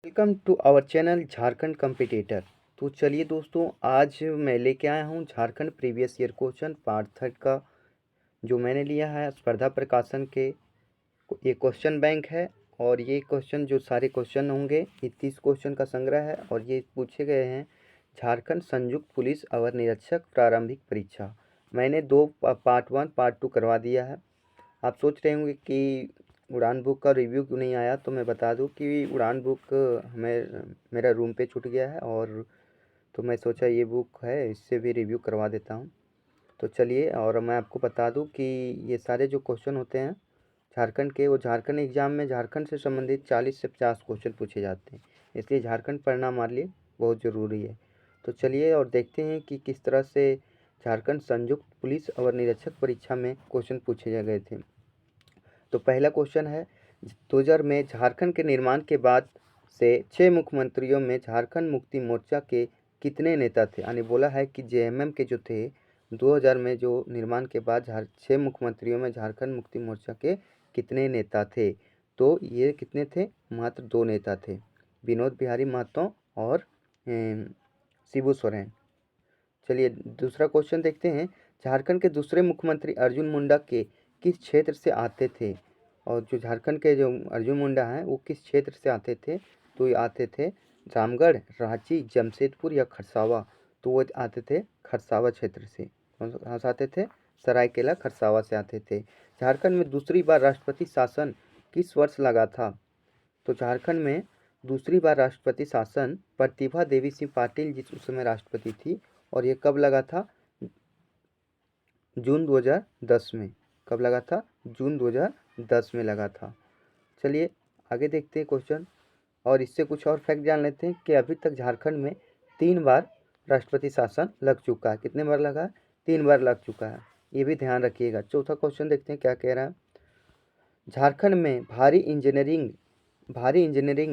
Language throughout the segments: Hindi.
Welcome to our channel Jharkhand competitor. तो चलिए दोस्तों, आज मैं लेके आया हूँ Jharkhand previous year question part third का, जो मैंने लिया है स्पर्धा प्रकाशन के। ये क्वेश्चन बैंक है और ये क्वेश्चन जो सारे क्वेश्चन होंगे ये 30 क्वेश्चन का संग्रह है और ये पूछे गए हैं झारखंड संयुक्त पुलिस अवर निरीक्षक प्रारंभिक परीक्षा। मैंने दो पार्ट 1 पार्ट 2 करवा दिया है। आप सोच रहे होंगे कि उड़ान बुक का रिव्यू क्यों नहीं आया, तो मैं बता दूं कि उड़ान बुक हमें मेरा रूम पे छूट गया है और तो मैं सोचा ये बुक है इससे भी रिव्यू करवा देता हूं। तो चलिए, और मैं आपको बता दूं कि ये सारे जो क्वेश्चन होते हैं झारखंड के, वो झारखंड एग्ज़ाम में झारखंड से संबंधित 40 से 50 क्वेश्चन पूछे जाते हैं, इसलिए झारखंड पढ़ना हमारे लिए बहुत ज़रूरी है। तो चलिए और देखते हैं कि किस तरह से झारखंड संयुक्त पुलिस अवर निरीक्षक परीक्षा में क्वेश्चन पूछे गए थे। तो पहला क्वेश्चन है, 2000 में झारखंड के निर्माण के बाद से 6 मुख्यमंत्रियों में झारखंड मुक्ति मोर्चा के कितने नेता थे। यानी बोला है कि जेएमएम के जो थे 2000 में जो निर्माण के बाद 6 मुख्यमंत्रियों में झारखंड मुक्ति मोर्चा के कितने नेता थे। तो ये कितने थे, मात्र 2 नेता थे, विनोद बिहारी महतो और शिबू सोरेन। चलिए दूसरा क्वेश्चन देखते हैं, झारखंड के दूसरे मुख्यमंत्री अर्जुन मुंडा के किस क्षेत्र से आते थे। और जो झारखंड के जो अर्जुन मुंडा हैं वो किस क्षेत्र से आते थे, तो ये आते थे रामगढ़, रांची, जमशेदपुर या खरसावा। तो वो आते थे खरसावा क्षेत्र से। कहाँ से आते थे, सरायकेला खरसावा से आते थे। झारखंड में दूसरी बार राष्ट्रपति शासन किस वर्ष लगा था। तो झारखंड में दूसरी बार राष्ट्रपति शासन प्रतिभा देवी सिंह पाटिल जिस उस समय राष्ट्रपति थी, और ये कब लगा था, जून 2010 में। कब लगा था, जून 2010 में लगा था। चलिए आगे देखते हैं क्वेश्चन, और इससे कुछ और फैक्ट जान लेते हैं कि अभी तक झारखंड में 3 बार राष्ट्रपति शासन लग चुका है। कितने बार लगा, 3 बार लग चुका है, ये भी ध्यान रखिएगा। चौथा क्वेश्चन देखते हैं क्या कह रहा है, झारखंड में भारी इंजीनियरिंग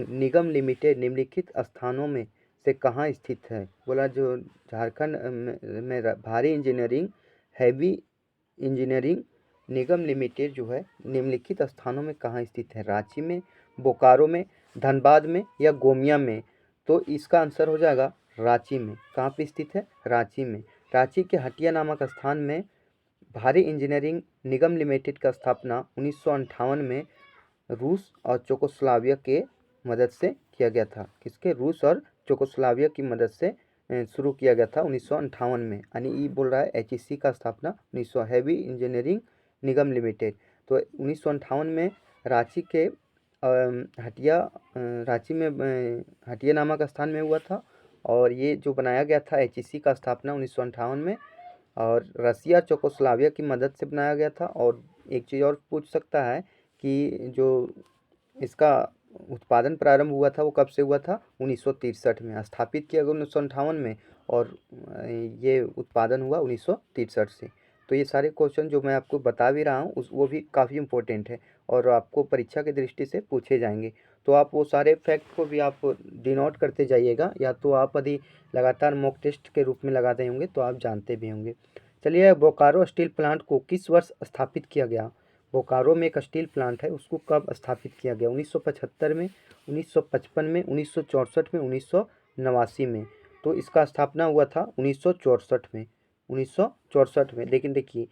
निगम लिमिटेड निम्नलिखित स्थानों में से कहाँ स्थित है। बोला जो झारखंड में भारी इंजीनियरिंग हैवी इंजीनियरिंग निगम लिमिटेड जो है निम्नलिखित स्थानों में कहाँ स्थित है। रांची में, बोकारो में, धनबाद में या गोमिया में। तो इसका आंसर हो जाएगा रांची में। कहाँ पे स्थित है, रांची में। रांची के हटिया नामक स्थान में भारी इंजीनियरिंग निगम लिमिटेड का स्थापना 1958 में रूस और चेकोस्लोवाकिया के मदद से किया गया था। किसके, रूस और चेकोस्लोवाकिया की मदद से शुरू किया गया था 1958 में। यानी ये बोल रहा है एचईसी का स्थापना 1900, हैवी इंजीनियरिंग निगम लिमिटेड। तो 1958 में रांची के रांची में हटिया नामक स्थान में हुआ था, और ये जो बनाया गया था एचईसी का स्थापना 1958 में, और रसिया चेकोस्लोवाकिया की मदद से बनाया गया था। और एक चीज़ और पूछ सकता है कि जो इसका उत्पादन प्रारंभ हुआ था वो कब से हुआ था, 1963 में। स्थापित किया गया 1958 में, और ये उत्पादन हुआ 1963 से। तो ये सारे क्वेश्चन जो मैं आपको बता भी रहा हूँ वो भी काफ़ी इंपॉर्टेंट है और आपको परीक्षा की दृष्टि से पूछे जाएंगे। तो आप वो सारे फैक्ट को भी आप डिनोट करते जाइएगा, या तो आप यदि लगातार मॉक टेस्ट के रूप में लगाते होंगे तो आप जानते भी होंगे। चलिए, बोकारो स्टील प्लांट को किस वर्ष स्थापित किया गया। बोकारो में एक स्टील प्लांट है, उसको कब स्थापित किया गया, 1975 में, 1955 में, 1964 में, 1989 में। तो इसका स्थापना हुआ था 1964 में, 1964 में। लेकिन देखिए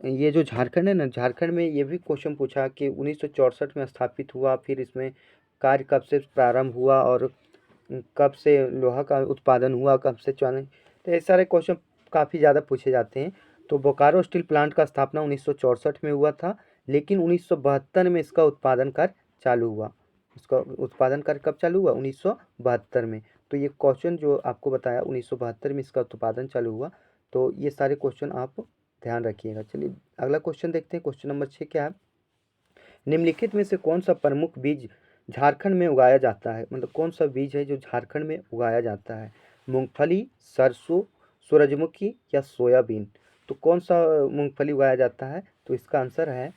ये जो झारखंड है ना, झारखंड में ये भी क्वेश्चन पूछा कि 1964 में स्थापित हुआ, फिर इसमें कार्य कब से प्रारंभ हुआ और कब से लोहा का उत्पादन हुआ, कब से चांदी। तो ये सारे क्वेश्चन काफ़ी ज़्यादा पूछे जाते हैं। तो बोकारो स्टील प्लांट का स्थापना 1964 में हुआ था, लेकिन 1972 में इसका उत्पादन कार्य चालू हुआ। इसका उत्पादन कार्य कब चालू हुआ, 1972 में। तो ये क्वेश्चन जो आपको बताया 1972 में इसका उत्पादन चालू हुआ। तो ये सारे क्वेश्चन आप ध्यान रखिएगा। चलिए अगला क्वेश्चन देखते हैं। क्वेश्चन नंबर 6 क्या है, निम्नलिखित में से कौन सा प्रमुख बीज झारखंड में उगाया जाता है। मतलब कौन सा बीज है जो झारखंड में उगाया जाता है, मूंगफली, सरसों, सूरजमुखी या सोयाबीन। तो कौन सा मूंगफली उगाया जाता है, तो इसका आंसर है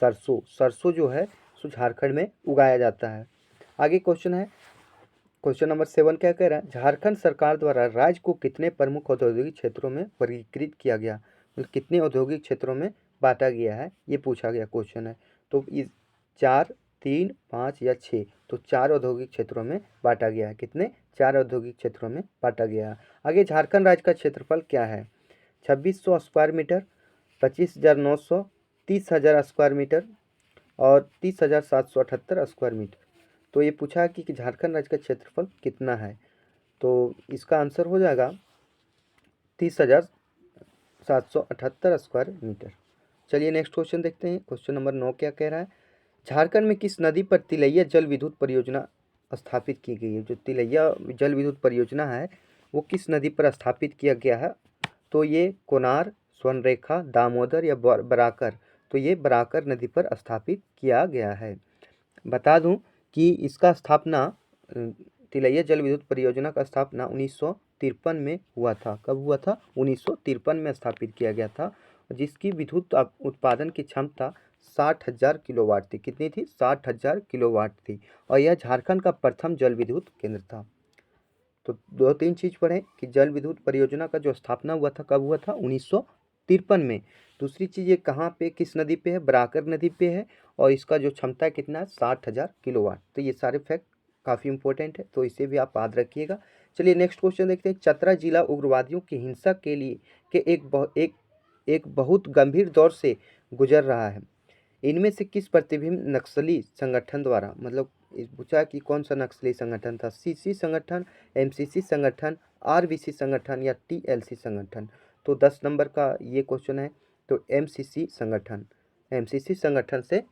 सरसों। सरसों जो है सो झारखंड में उगाया जाता है। आगे क्वेश्चन है, क्वेश्चन नंबर 7 क्या कह रहा है, झारखंड सरकार द्वारा राज्य को कितने प्रमुख औद्योगिक क्षेत्रों में वर्गीकृत किया गया। मतलब कितने औद्योगिक क्षेत्रों में बांटा गया है, ये पूछा गया क्वेश्चन है। तो इस 4, 3, 5 या 6। तो 4 औद्योगिक क्षेत्रों में बांटा गया है। कितने? 4 औद्योगिक क्षेत्रों में बांटा गया है। आगे झारखंड राज्य का क्षेत्रफल क्या है? 2600 स्क्वायर मीटर, 25,900, 30,000 स्क्वायर मीटर और 30,778 स्क्वायर मीटर। तो ये पूछा है कि झारखंड राज्य का क्षेत्रफल कितना है। तो इसका आंसर हो जाएगा 30,778 स्क्वायर मीटर। चलिए नेक्स्ट क्वेश्चन देखते हैं। क्वेश्चन नंबर 9 क्या कह रहा है? झारखंड में किस नदी पर तिलैया जल विद्युत परियोजना स्थापित की गई है? जो तिलैया जल विद्युत परियोजना है वो किस नदी पर स्थापित किया गया है? तो ये कोनार, स्वर्णरेखा, दामोदर या बराकर। तो ये बराकर नदी पर स्थापित किया गया है। बता दूं कि इसका स्थापना तिलैया जल विद्युत परियोजना का स्थापना 1953 में हुआ था। कब हुआ था? 1953 में स्थापित किया गया था, जिसकी विद्युत उत्पादन की क्षमता 60,000 किलोवाट थी। कितनी थी? 60,000 किलोवाट थी। और यह झारखंड का प्रथम जल विद्युत केंद्र था। तो 2-3 चीज़ पढ़ें कि जल विद्युत परियोजना का जो स्थापना हुआ था कब हुआ था? 1953 में। दूसरी चीज़ ये कहाँ पे, किस नदी पे है? बराकर नदी पे है। और इसका जो क्षमता है कितना है? 60,000 किलोवाट। तो ये सारे फैक्ट काफ़ी इंपॉर्टेंट है, तो इसे भी आप याद रखिएगा। चलिए नेक्स्ट क्वेश्चन देखते हैं। चतरा जिला उग्रवादियों की हिंसा के लिए एक बहुत गंभीर दौर से गुजर रहा है। इनमें से किस प्रतिबिंब नक्सली संगठन द्वारा, मतलब इस पूछा कि कौन सा नक्सली संगठन था? सीसी संगठन, एमसीसी संगठन, आरबीसी संगठन या टीएलसी संगठन। तो 10 नंबर का ये क्वेश्चन है। तो एमसीसी संगठन से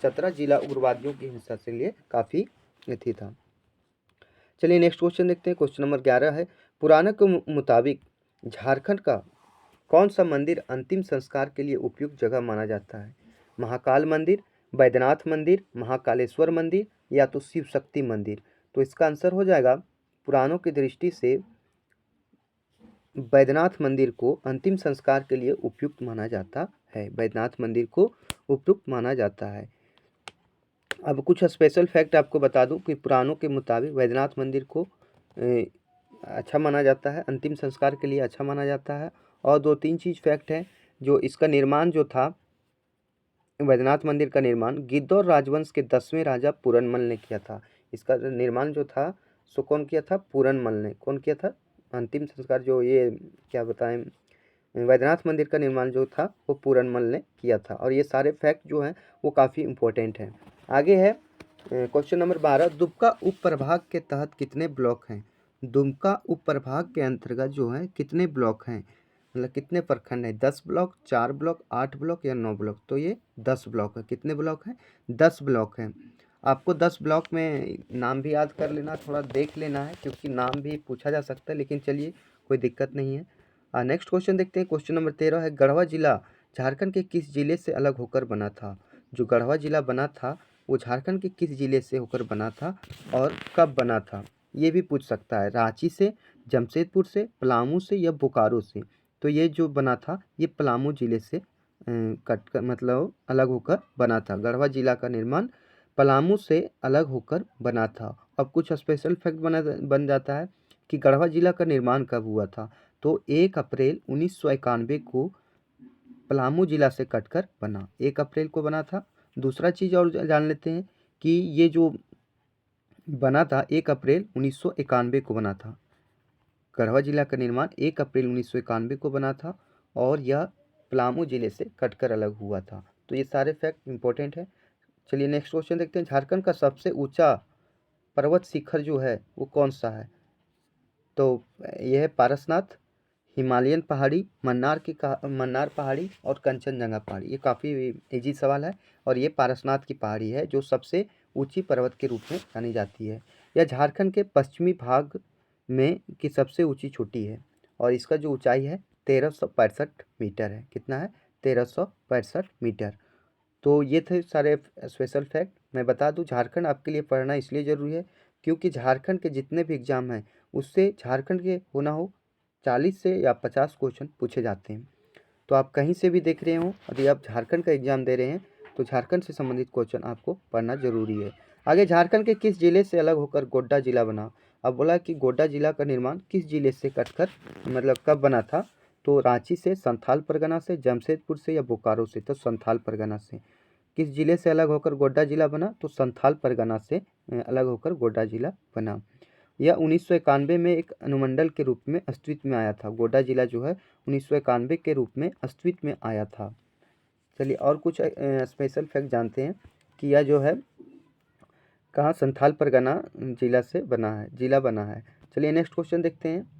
चतरा जिला उग्रवादियों की हिंसा से लिए काफ़ी थी था। चलिए नेक्स्ट क्वेश्चन देखते हैं। क्वेश्चन नंबर 11 है। पुराणों के मुताबिक झारखंड का कौन सा मंदिर अंतिम संस्कार के लिए उपयुक्त जगह माना जाता है? महाकाल मंदिर, बैद्यनाथ मंदिर, महाकालेश्वर मंदिर या तो शिव शक्ति मंदिर। तो इसका आंसर हो जाएगा पुराणों की दृष्टि से बैद्यनाथ मंदिर को अंतिम संस्कार के लिए उपयुक्त माना जाता है। बैद्यनाथ मंदिर को उपयुक्त माना जाता है। अब कुछ स्पेशल फैक्ट आपको बता दूं कि पुराणों के मुताबिक बैद्यनाथ मंदिर को अच्छा माना जाता है, अंतिम संस्कार के लिए अच्छा माना जाता है। और 2-3 चीज़ फैक्ट है। जो इसका निर्माण जो था, बैद्यनाथ मंदिर का निर्माण गिद्धौर राजवंश के 10वें राजा पूरनमल ने किया था। इसका निर्माण जो था सो कौन किया था? पूरनमल ने। कौन किया था? अंतिम संस्कार जो ये क्या बताएं, बैद्यनाथ मंदिर का निर्माण जो था वो पूरनमल ने किया था। और ये सारे फैक्ट जो हैं वो काफ़ी इंपॉर्टेंट हैं। आगे है क्वेश्चन नंबर 12। दुमका उप प्रभाग के तहत कितने ब्लॉक हैं? दुमका उप प्रभाग के अंतर्गत जो है कितने ब्लॉक हैं, मतलब कितने प्रखंड हैं? 10 ब्लॉक, 4 ब्लॉक, 8 ब्लॉक या 9 ब्लॉक? तो ये 10 ब्लॉक है। कितने ब्लॉक हैं? 10 ब्लॉक हैं। आपको 10 ब्लॉक में नाम भी याद कर लेना, थोड़ा देख लेना है क्योंकि नाम भी पूछा जा सकता है, लेकिन चलिए कोई दिक्कत नहीं है। नेक्स्ट क्वेश्चन देखते हैं। क्वेश्चन नंबर 13 है। गढ़वा जिला झारखंड के किस जिले से अलग होकर बना था? जो गढ़वा जिला बना था वो झारखंड के किस जिले से होकर बना था और कब बना था? ये भी पूछ सकता है। रांची से, जमशेदपुर से, पलामू से या बोकारो से। तो ये जो बना था ये पलामू जिले से कट कर मतलब अलग होकर बना था। गढ़वा जिला का निर्माण पलामू से अलग होकर बना था। अब कुछ स्पेशल फैक्ट बन जाता है कि गढ़वा जिला का निर्माण कब हुआ था? तो 1 अप्रैल 1991 को पलामू जिला से कटकर बना। 1 अप्रैल को बना था। दूसरा चीज़ और जान लेते हैं कि ये जो बना था 1 अप्रैल 1991 को बना था। गढ़वा जिला का निर्माण 1 अप्रैल 1991 को बना था और यह पलामू जिले से कटकर अलग हुआ था। तो ये सारे फैक्ट इंपॉर्टेंट है। चलिए नेक्स्ट क्वेश्चन देखते हैं। झारखंड का सबसे ऊंचा पर्वत शिखर जो है वो कौन सा है? तो यह है पारसनाथ, हिमालयन पहाड़ी, मन्नार पहाड़ी और कंचनजंगा पहाड़ी। ये काफ़ी इजी सवाल है। और ये पारसनाथ की पहाड़ी है जो सबसे ऊंची पर्वत के रूप में जानी जाती है। यह झारखंड के पश्चिमी भाग में की सबसे ऊंची चोटी है और इसका जो ऊंचाई है 1365 मीटर है। कितना है? 1365 मीटर। तो ये थे सारे स्पेशल फैक्ट। मैं बता दूं झारखंड आपके लिए पढ़ना इसलिए ज़रूरी है क्योंकि झारखंड के जितने भी एग्ज़ाम हैं उससे झारखंड के होना हो 40 से या 50 क्वेश्चन पूछे जाते हैं। तो आप कहीं से भी देख रहे हो, यदि आप झारखंड का एग्ज़ाम दे रहे हैं तो झारखंड से संबंधित क्वेश्चन आपको पढ़ना जरूरी है। आगे झारखंड के किस जिले से अलग होकर गोड्डा जिला बना? अब बोला कि गोड्डा जिला का निर्माण किस जिले से कटकर मतलब कब बना था? तो रांची से, संथाल परगना से, जमशेदपुर से या बोकारो से? तो संथाल परगना से। किस जिले से अलग होकर गोड्डा जिला बना? तो संथाल परगना से अलग होकर गोड्डा जिला बना। यह 1991 में एक अनुमंडल के रूप में अस्तित्व में आया था। गोड्डा जिला जो है 1991 के रूप में अस्तित्व में आया था। चलिए और कुछ स्पेशल फैक्ट जानते हैं कि यह जो है कहाँ संथाल परगना जिला बना है। चलिए नेक्स्ट क्वेश्चन देखते हैं।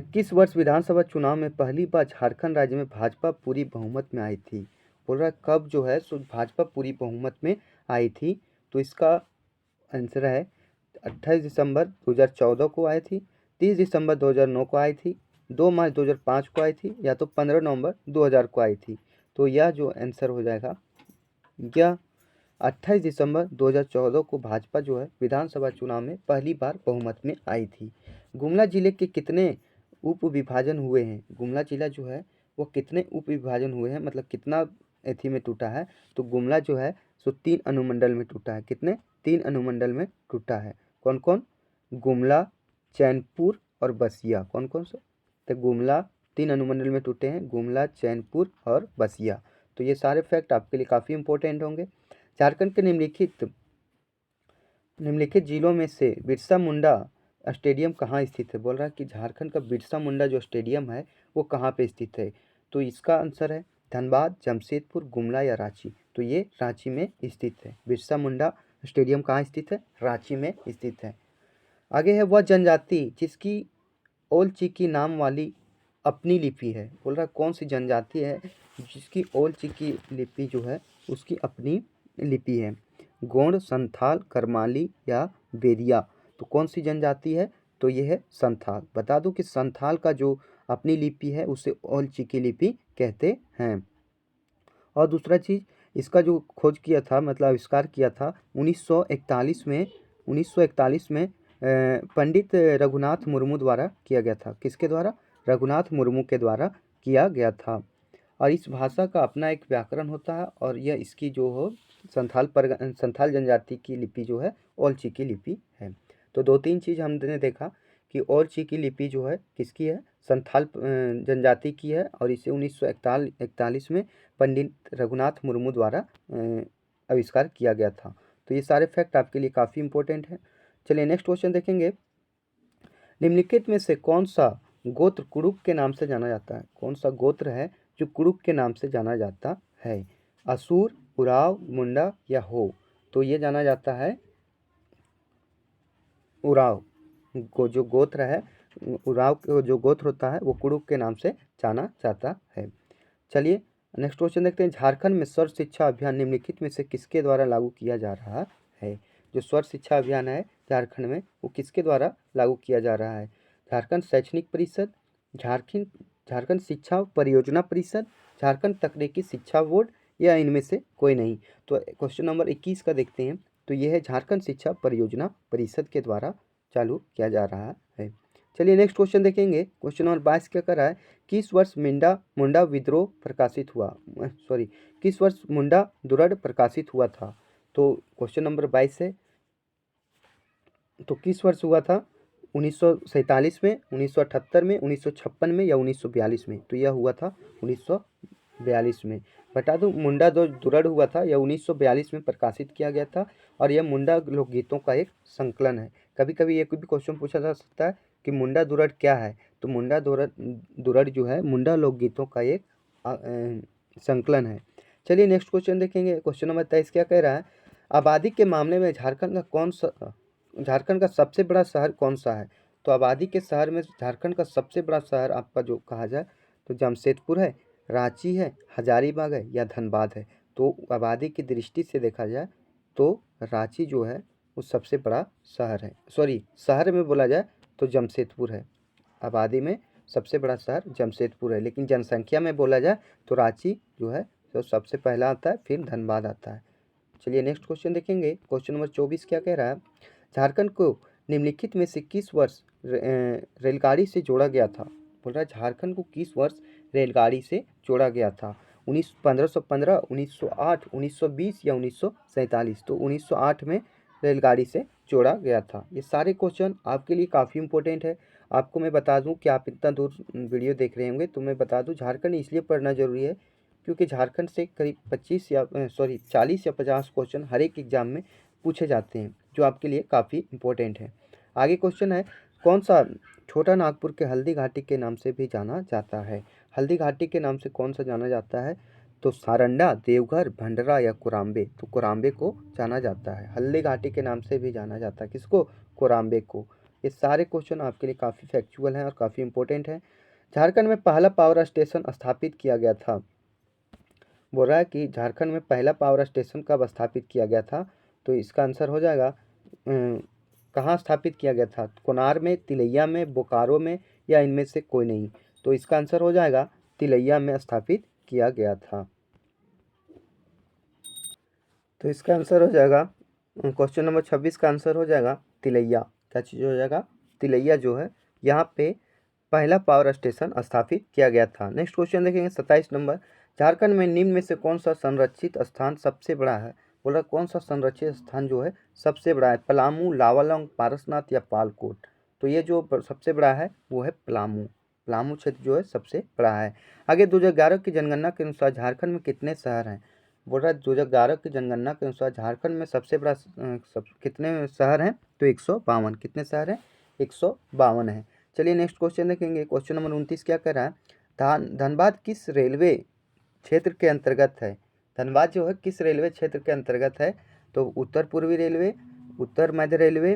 किस वर्ष विधानसभा चुनाव में पहली बार झारखंड राज्य में भाजपा पूरी बहुमत में आई थी? बोल रहा है कब जो है सो भाजपा पूरी बहुमत में आई थी? तो इसका आंसर है 28 दिसंबर 2014 को आई थी, 30 दिसंबर 2009 को आई थी, 2 मार्च 2005 को आई थी, या तो 15 नवंबर 2000 को आई थी। तो यह जो आंसर हो जाएगा, यह 28 दिसंबर 2014 को भाजपा जो है विधानसभा चुनाव में पहली बार बहुमत में आई थी। गुमला जिले के कितने उप विभाजन हुए हैं? गुमला जिला जो है वो कितने उप विभाजन हुए हैं, मतलब कितना एथी में टूटा है? तो गुमला जो है सो 3 अनुमंडल में टूटा है। कितने? 3 अनुमंडल में टूटा है। कौन कौन? गुमला, चैनपुर और बसिया। कौन कौन से? तो गुमला 3 अनुमंडल में टूटे हैं, गुमला, चैनपुर और बसिया। तो ये सारे फैक्ट आपके लिए काफ़ी इंपॉर्टेंट होंगे। झारखंड के निम्नलिखित जिलों में से बिरसा मुंडा स्टेडियम कहाँ स्थित है? बोल रहा है कि झारखंड का बिरसा मुंडा जो स्टेडियम है वो कहाँ पे स्थित है? तो इसका आंसर है धनबाद, जमशेदपुर, गुमला या रांची। तो ये रांची में स्थित है। बिरसा मुंडा स्टेडियम कहाँ स्थित है? रांची में स्थित है। आगे है वह जनजाति जिसकी ओल चिकी नाम वाली अपनी लिपि है। बोल रहा कौन सी जनजाति है जिसकी ओल चिकी लिपि जो है उसकी अपनी लिपि है? गोंड, संथाल, करमाली या बेरिया। तो कौन सी जनजाति है? तो ये है संथाल। बता दूं कि संथाल का जो अपनी लिपि है उसे ओल चिकी लिपि कहते हैं। और दूसरा चीज़, इसका जो खोज किया था, मतलब आविष्कार किया था 1941 में पंडित रघुनाथ मुर्मू द्वारा किया गया था। किसके द्वारा? रघुनाथ मुर्मू के द्वारा किया गया था। और इस भाषा का अपना एक व्याकरण होता है और यह इसकी जो हो संथाल जनजाति की लिपि जो है ओल चिकी लिपि है। तो 2-3 चीज़ हमने देखा कि ओल चिकी लिपि जो है किसकी है? संथाल जनजाति की है और इसे 1941 में पंडित रघुनाथ मुर्मू द्वारा आविष्कार किया गया था। तो ये सारे फैक्ट आपके लिए काफ़ी इंपॉर्टेंट है। चलिए नेक्स्ट क्वेश्चन देखेंगे। निम्नलिखित में से कौन सा गोत्र कुड़ुक के नाम से जाना जाता है? कौन सा गोत्र है जो कुड़ुक के नाम से जाना जाता है? असुर, उराव, मुंडा या हो? तो ये जाना जाता है उराव को। जो गोत्र है उराव को जो गोत्र होता है वो कुड़ुक के नाम से जाना जाता है। चलिए नेक्स्ट क्वेश्चन देखते हैं। झारखंड में सर्व शिक्षा अभियान निम्नलिखित में से किसके द्वारा लागू किया जा रहा है? जो सर्व शिक्षा अभियान है झारखंड में वो किसके द्वारा लागू किया जा रहा है? झारखंड शैक्षणिक परिषद, झारखंड शिक्षा परियोजना परिषद, झारखंड तकनीकी शिक्षा बोर्ड या इनमें से कोई नहीं। तो क्वेश्चन नंबर 21 का देखते हैं। तो यह है झारखंड शिक्षा परियोजना परिषद के द्वारा चालू किया जा रहा है। चलिए नेक्स्ट क्वेश्चन देखेंगे। क्वेश्चन नंबर 22 क्या कर रहा है? किस वर्ष मुंडा विद्रोह प्रकाशित हुआ? किस वर्ष मुंडा दुरड़ प्रकाशित हुआ था? तो क्वेश्चन नंबर 22 है, तो किस वर्ष हुआ था? 1947 में, 1978 में, 1956 में या 1942 में? तो यह हुआ था 1942 में। बता दूं मुंडा दुरड़ हुआ था यह 1942 में प्रकाशित किया गया था और यह मुंडा लोकगीतों का एक संकलन है। कभी कभी ये कोई भी क्वेश्चन पूछा जा सकता है कि मुंडा दुरड़ क्या है? तो मुंडा दुरड़ जो है मुंडा लोकगीतों का एक संकलन है। चलिए नेक्स्ट क्वेश्चन देखेंगे। क्वेश्चन नंबर 23 क्या कह रहा है? आबादी के मामले में झारखंड का सबसे बड़ा शहर कौन सा है? तो आबादी के शहर में झारखंड का सबसे बड़ा शहर आपका जो कहा जाए तो जमशेदपुर है, रांची है, हजारीबाग है या धनबाद है? तो आबादी की दृष्टि से देखा जाए तो रांची जो है वो सबसे बड़ा शहर है। शहर में बोला जाए तो जमशेदपुर है। आबादी में सबसे बड़ा शहर जमशेदपुर है, लेकिन जनसंख्या में बोला जाए तो रांची जो है तो सबसे पहला आता है, फिर धनबाद आता है। चलिए नेक्स्ट क्वेश्चन देखेंगे। क्वेश्चन नंबर 24 क्या कह रहा है? झारखंड को निम्नलिखित में से किस वर्ष रेलगाड़ी से जोड़ा गया था? बोल रहा है झारखंड को किस वर्ष रेलगाड़ी से जोड़ा गया था? 1515, 1908, 1920 या 1947? तो 1908 में रेलगाड़ी से जोड़ा गया था। ये सारे क्वेश्चन आपके लिए काफ़ी इंपॉर्टेंट है। आपको मैं बता दूं कि आप इतना दूर वीडियो देख रहे होंगे तो मैं बता दूं झारखंड इसलिए पढ़ना जरूरी है क्योंकि झारखंड से करीब 40 या 50 क्वेश्चन हर एक एग्जाम में पूछे जाते हैं, जो आपके लिए काफ़ी इंपॉर्टेंट है। आगे क्वेश्चन है, कौन सा छोटा नागपुर के हल्दी घाटी के नाम से भी जाना जाता है? हल्दी घाटी के नाम से कौन सा जाना जाता है? तो सारंडा, देवघर, भंडरा या कोराम्बे? तो कोराम्बे को जाना जाता है। हल्दी घाटी के नाम से भी जाना जाता है किसको? कोराम्बे को। ये सारे क्वेश्चन आपके लिए काफ़ी फैक्चुअल हैं और काफ़ी इंपॉर्टेंट हैं। झारखंड में पहला पावर स्टेशन स्थापित किया गया था। बोल रहा है कि झारखंड में पहला पावर स्टेशन कब स्थापित किया गया था? तो इसका आंसर हो जाएगा कहाँ स्थापित किया गया था? कोनार में, तिलैया में, बोकारो में या इनमें से कोई नहीं? तो इसका आंसर हो जाएगा तिलैया में स्थापित किया गया था। तो इसका आंसर हो जाएगा क्वेश्चन नंबर 26 का आंसर हो जाएगा तिलैया। क्या चीज़ हो जाएगा? तिलैया जो है यहाँ पे पहला पावर स्टेशन स्थापित किया गया था। नेक्स्ट क्वेश्चन देखेंगे 27 नंबर, झारखंड में निम्न में से कौन सा संरक्षित स्थान सबसे बड़ा है? बोल रहा कौन सा संरक्षित स्थान जो है सबसे बड़ा है? पलामू, लावालौंग, पारसनाथ या पालकोट? तो ये जो सबसे बड़ा है वो है पलामू। पलामू क्षेत्र जो है सबसे बड़ा है। आगे 2011 की जनगणना के अनुसार झारखंड में कितने शहर हैं? बोल रहा है 2011 की जनगणना के अनुसार झारखंड में सबसे बड़ा कितने शहर हैं? तो 152। कितने शहर हैं? 152 है। चलिए नेक्स्ट क्वेश्चन देखेंगे। क्वेश्चन नंबर 29 क्या कह रहा है? धनबाद किस रेलवे क्षेत्र के अंतर्गत है? धनबाद जो है किस रेलवे क्षेत्र के अंतर्गत है? तो उत्तर पूर्वी रेलवे, उत्तर मध्य रेलवे,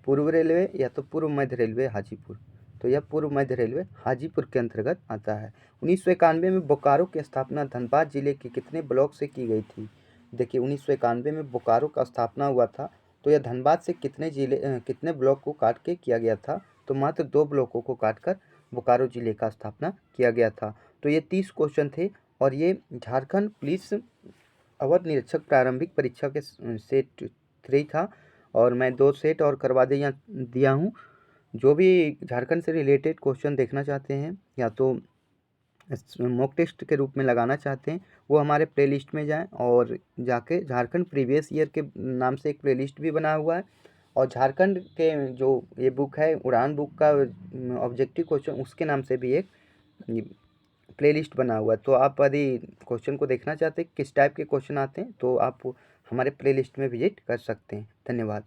पूर्व रेलवे या तो पूर्व मध्य रेलवे हाजीपुर? तो यह पूर्व मध्य रेलवे हाजीपुर के अंतर्गत आता है। 1991 में बोकारो की स्थापना धनबाद जिले के कितने ब्लॉक से की गई थी? देखिए 1991 में बोकारो का स्थापना हुआ था, तो यह धनबाद से कितने ब्लॉक को काट के किया गया था? तो मात्र 2 ब्लॉकों को काटकर बोकारो जिले का स्थापना किया गया था। तो ये 30 क्वेश्चन थे और ये झारखंड पुलिस अवर निरीक्षक प्रारंभिक परीक्षा के सेट 3 था और मैं 2 सेट और करवा दिया हूँ। जो भी झारखंड से रिलेटेड क्वेश्चन देखना चाहते हैं या तो मॉक टेस्ट के रूप में लगाना चाहते हैं, वो हमारे प्लेलिस्ट में जाएं और जाके झारखंड प्रीवियस ईयर के नाम से एक प्लेलिस्ट भी बना हुआ है और झारखंड के जो ये बुक है उड़ान बुक का ऑब्जेक्टिव क्वेश्चन उसके नाम से भी एक प्लेलिस्ट बना हुआ है। तो आप यदि क्वेश्चन को देखना चाहते हैं किस टाइप के क्वेश्चन आते हैं तो आप हमारे प्लेलिस्ट में विजिट कर सकते हैं। धन्यवाद।